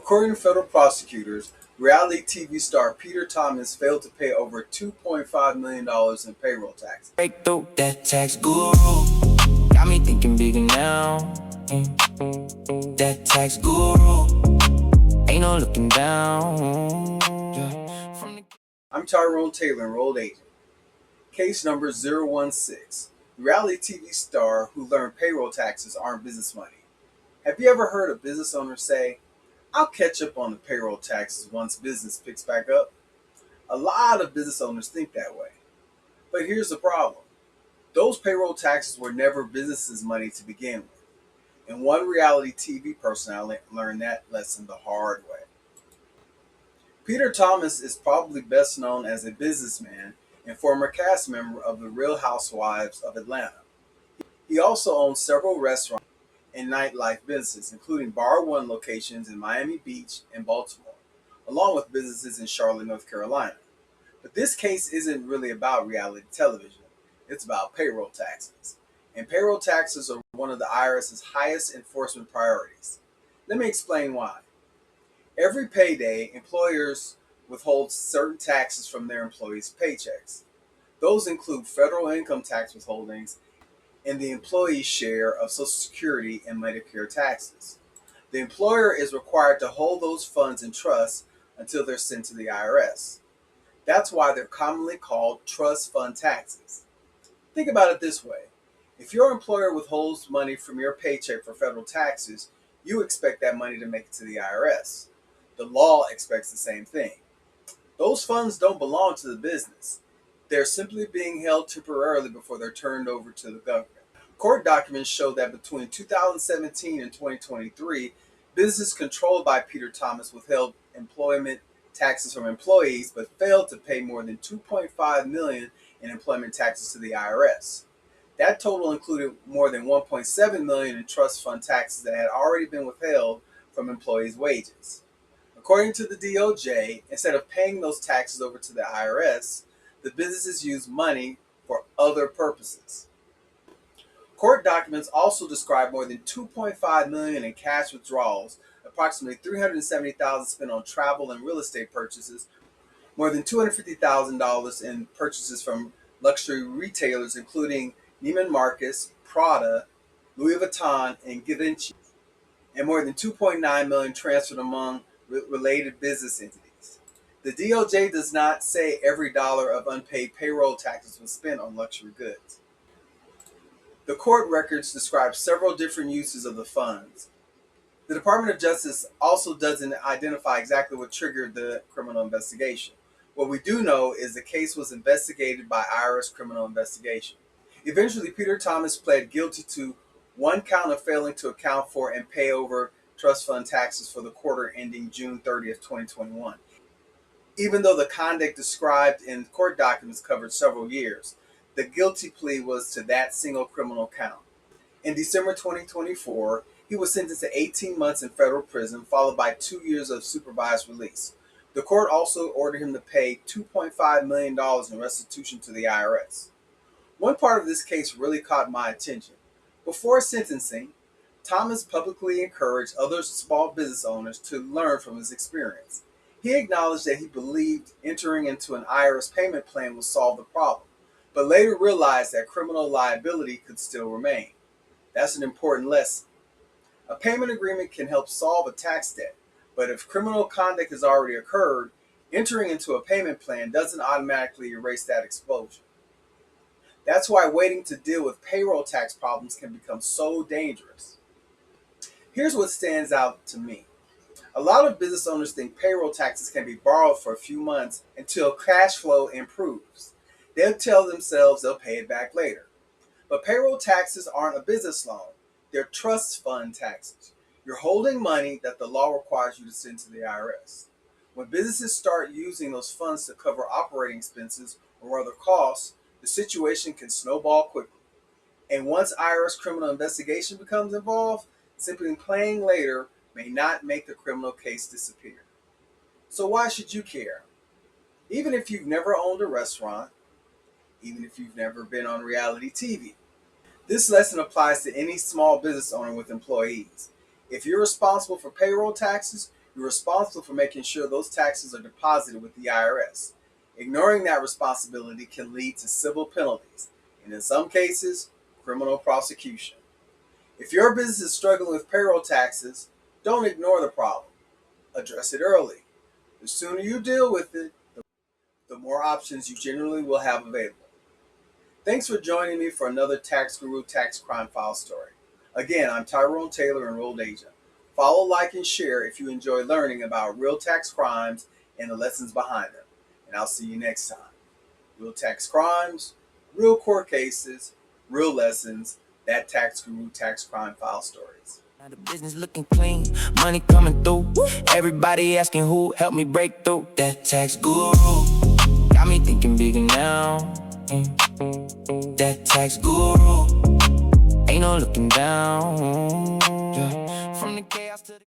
According to federal prosecutors, reality TV star Peter Thomas failed to pay over $2.5 million in payroll taxes. Break through that tax guru. Got me thinking bigger now. That tax guru. Ain't no looking down. I'm Tyrone Taylor, enrolled agent. Case number 016. The reality TV star who learned payroll taxes aren't business money. Have you ever heard a business owner say, "I'll catch up on the payroll taxes once business picks back up"? A lot of business owners think that way. But here's the problem. Those payroll taxes were never business's money to begin with. And one reality TV personality learned that lesson the hard way. Peter Thomas is probably best known as a businessman and former cast member of the Real Housewives of Atlanta. He also owns several restaurants and nightlife businesses, including Bar One locations in Miami Beach and Baltimore, along with businesses in Charlotte, North Carolina. But this case isn't really about reality television. It's about payroll taxes. And payroll taxes are one of the IRS's highest enforcement priorities. Let me explain why. Every payday, employers withhold certain taxes from their employees' paychecks. Those include federal income tax withholdings and the employee's share of Social Security and Medicare taxes. The employer is required to hold those funds in trust until they're sent to the IRS. That's why they're commonly called trust fund taxes. Think about it this way. If your employer withholds money from your paycheck for federal taxes, you expect that money to make it to the IRS. The law expects the same thing. Those funds don't belong to the business. They're simply being held temporarily before they're turned over to the government. Court documents show that between 2017 and 2023, businesses controlled by Peter Thomas withheld employment taxes from employees but failed to pay more than $2.5 million in employment taxes to the IRS. That total included more than $1.7 million in trust fund taxes that had already been withheld from employees' wages. According to the DOJ, instead of paying those taxes over to the IRS, the businesses used money for other purposes. Court documents also describe more than $2.5 million in cash withdrawals, approximately $370,000 spent on travel and real estate purchases, more than $250,000 in purchases from luxury retailers including Neiman Marcus, Prada, Louis Vuitton, and Givenchy, and more than $2.9 million transferred among related business entities. The DOJ does not say every dollar of unpaid payroll taxes was spent on luxury goods. The court records describe several different uses of the funds. The Department of Justice also doesn't identify exactly what triggered the criminal investigation. What we do know is the case was investigated by IRS Criminal Investigation. Eventually, Peter Thomas pled guilty to one count of failing to account for and pay over trust fund taxes for the quarter ending June 30th, 2021. Even though the conduct described in court documents covered several years, the guilty plea was to that single criminal count. In December 2024, he was sentenced to 18 months in federal prison, followed by 2 years of supervised release. The court also ordered him to pay $2.5 million in restitution to the IRS. One part of this case really caught my attention. Before sentencing, Thomas publicly encouraged other small business owners to learn from his experience. He acknowledged that he believed entering into an IRS payment plan would solve the problem, but later realized that criminal liability could still remain. That's an important lesson. A payment agreement can help solve a tax debt, but if criminal conduct has already occurred, entering into a payment plan doesn't automatically erase that exposure. That's why waiting to deal with payroll tax problems can become so dangerous. Here's what stands out to me. A lot of business owners think payroll taxes can be borrowed for a few months until cash flow improves. They'll tell themselves they'll pay it back later. But payroll taxes aren't a business loan. They're trust fund taxes. You're holding money that the law requires you to send to the IRS. When businesses start using those funds to cover operating expenses or other costs, the situation can snowball quickly. And once IRS criminal investigation becomes involved, simply paying later may not make the criminal case disappear. So why should you care? Even if you've never owned a restaurant, even if you've never been on reality TV. This lesson applies to any small business owner with employees. If you're responsible for payroll taxes, You're responsible for making sure those taxes are deposited with the IRS. Ignoring that responsibility can lead to civil penalties, and in some cases, criminal prosecution. If your business is struggling with payroll taxes, don't ignore the problem. Address it early. The sooner you deal with it, the more options you generally will have available. Thanks for joining me for another Tax Guru Tax Crime File story. Again, I'm Tyrone Taylor, Enrolled Agent. Follow, like, and share if you enjoy learning about real tax crimes and the lessons behind them. And I'll see you next time. Real tax crimes, real court cases, real lessons, that Tax Guru Tax Crime File stories. Now the business looking clean, money coming through. Everybody asking who helped me break through. That tax guru got me thinking bigger now. That tax guru ain't no looking down. Yeah. From the chaos to the